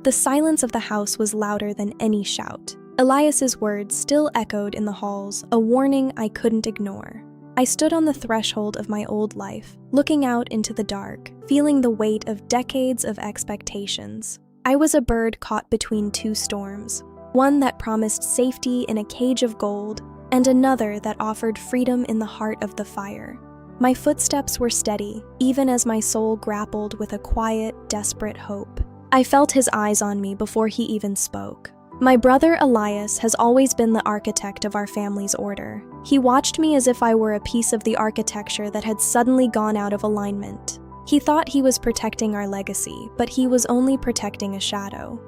The silence of the house was louder than any shout. Elias's words still echoed in the halls, a warning I couldn't ignore. I stood on the threshold of my old life, looking out into the dark, feeling the weight of decades of expectations. I was a bird caught between two storms, one that promised safety in a cage of gold, and another that offered freedom in the heart of the fire. My footsteps were steady, even as my soul grappled with a quiet, desperate hope. I felt his eyes on me before he even spoke. My brother Elias has always been the architect of our family's order. He watched me as if I were a piece of the architecture that had suddenly gone out of alignment. He thought he was protecting our legacy, but he was only protecting a shadow.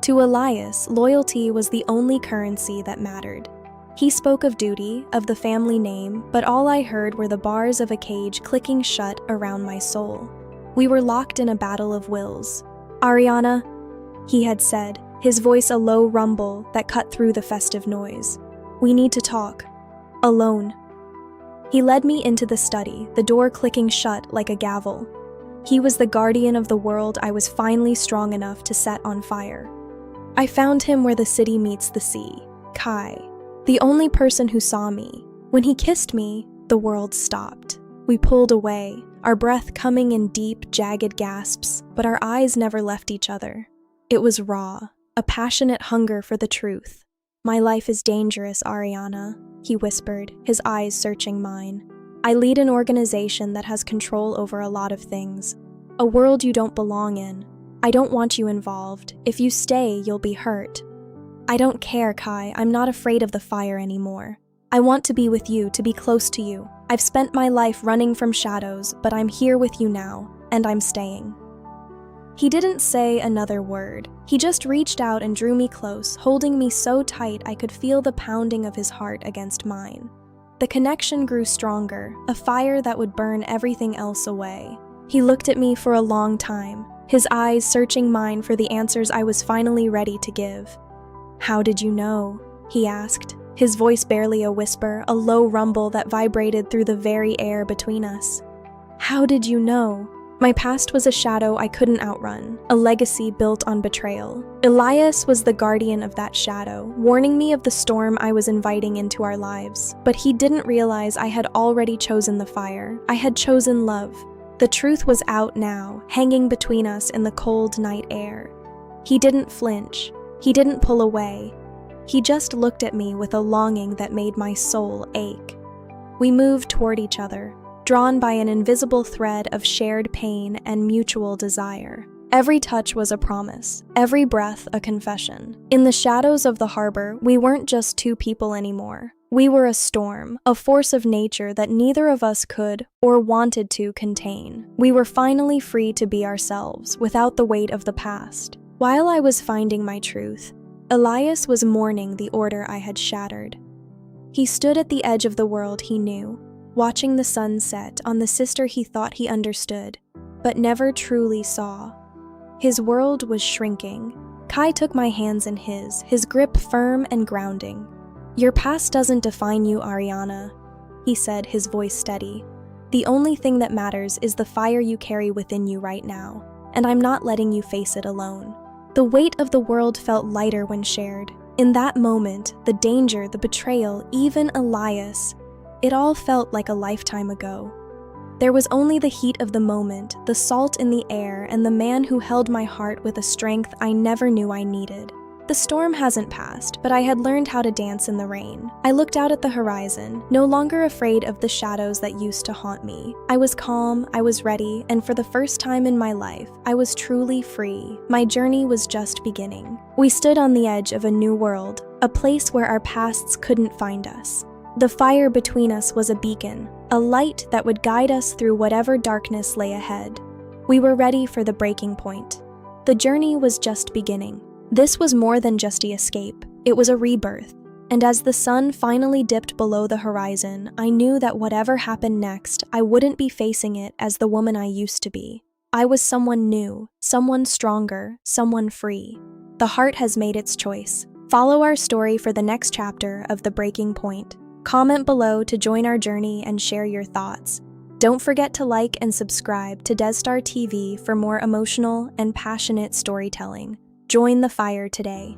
To Elias, loyalty was the only currency that mattered. He spoke of duty, of the family name, but all I heard were the bars of a cage clicking shut around my soul. We were locked in a battle of wills. "Ariana," he had said, his voice a low rumble that cut through the festive noise. "We need to talk. Alone." He led me into the study, the door clicking shut like a gavel. He was the guardian of the world I was finally strong enough to set on fire. I found him where the city meets the sea, Kai, the only person who saw me. When he kissed me, the world stopped. We pulled away, our breath coming in deep, jagged gasps, but our eyes never left each other. It was raw, a passionate hunger for the truth. "My life is dangerous, Ariana," he whispered, his eyes searching mine. "I lead an organization that has control over a lot of things. A world you don't belong in. I don't want you involved. If you stay, you'll be hurt." "I don't care, Kai. I'm not afraid of the fire anymore. I want to be with you, to be close to you. I've spent my life running from shadows, but I'm here with you now, and I'm staying." He didn't say another word. He just reached out and drew me close, holding me so tight I could feel the pounding of his heart against mine. The connection grew stronger, a fire that would burn everything else away. He looked at me for a long time, his eyes searching mine for the answers I was finally ready to give. "How did you know?" he asked, his voice barely a whisper, a low rumble that vibrated through the very air between us. "How did you know?" My past was a shadow I couldn't outrun, a legacy built on betrayal. Elias was the guardian of that shadow, warning me of the storm I was inviting into our lives. But he didn't realize I had already chosen the fire. I had chosen love. The truth was out now, hanging between us in the cold night air. He didn't flinch. He didn't pull away. He just looked at me with a longing that made my soul ache. We moved toward each other, drawn by an invisible thread of shared pain and mutual desire. Every touch was a promise, every breath a confession. In the shadows of the harbor, we weren't just two people anymore. We were a storm, a force of nature that neither of us could or wanted to contain. We were finally free to be ourselves, without the weight of the past. While I was finding my truth, Elias was mourning the order I had shattered. He stood at the edge of the world he knew, watching the sun set on the sister he thought he understood, but never truly saw. His world was shrinking. Kai took my hands in his grip firm and grounding. "Your past doesn't define you, Ariana," he said, his voice steady. "The only thing that matters is the fire you carry within you right now, and I'm not letting you face it alone." The weight of the world felt lighter when shared. In that moment, the danger, the betrayal, even Elias, it all felt like a lifetime ago. There was only the heat of the moment, the salt in the air, and the man who held my heart with a strength I never knew I needed. The storm hasn't passed, but I had learned how to dance in the rain. I looked out at the horizon, no longer afraid of the shadows that used to haunt me. I was calm, I was ready, and for the first time in my life, I was truly free. My journey was just beginning. We stood on the edge of a new world, a place where our pasts couldn't find us. The fire between us was a beacon, a light that would guide us through whatever darkness lay ahead. We were ready for the breaking point. The journey was just beginning. This was more than just the escape. It was a rebirth. And as the sun finally dipped below the horizon, I knew that whatever happened next, I wouldn't be facing it as the woman I used to be. I was someone new, someone stronger, someone free. The heart has made its choice. Follow our story for the next chapter of The Breaking Point. Comment below to join our journey and share your thoughts. Don't forget to like and subscribe to Destar TV for more emotional and passionate storytelling. Join the fire today.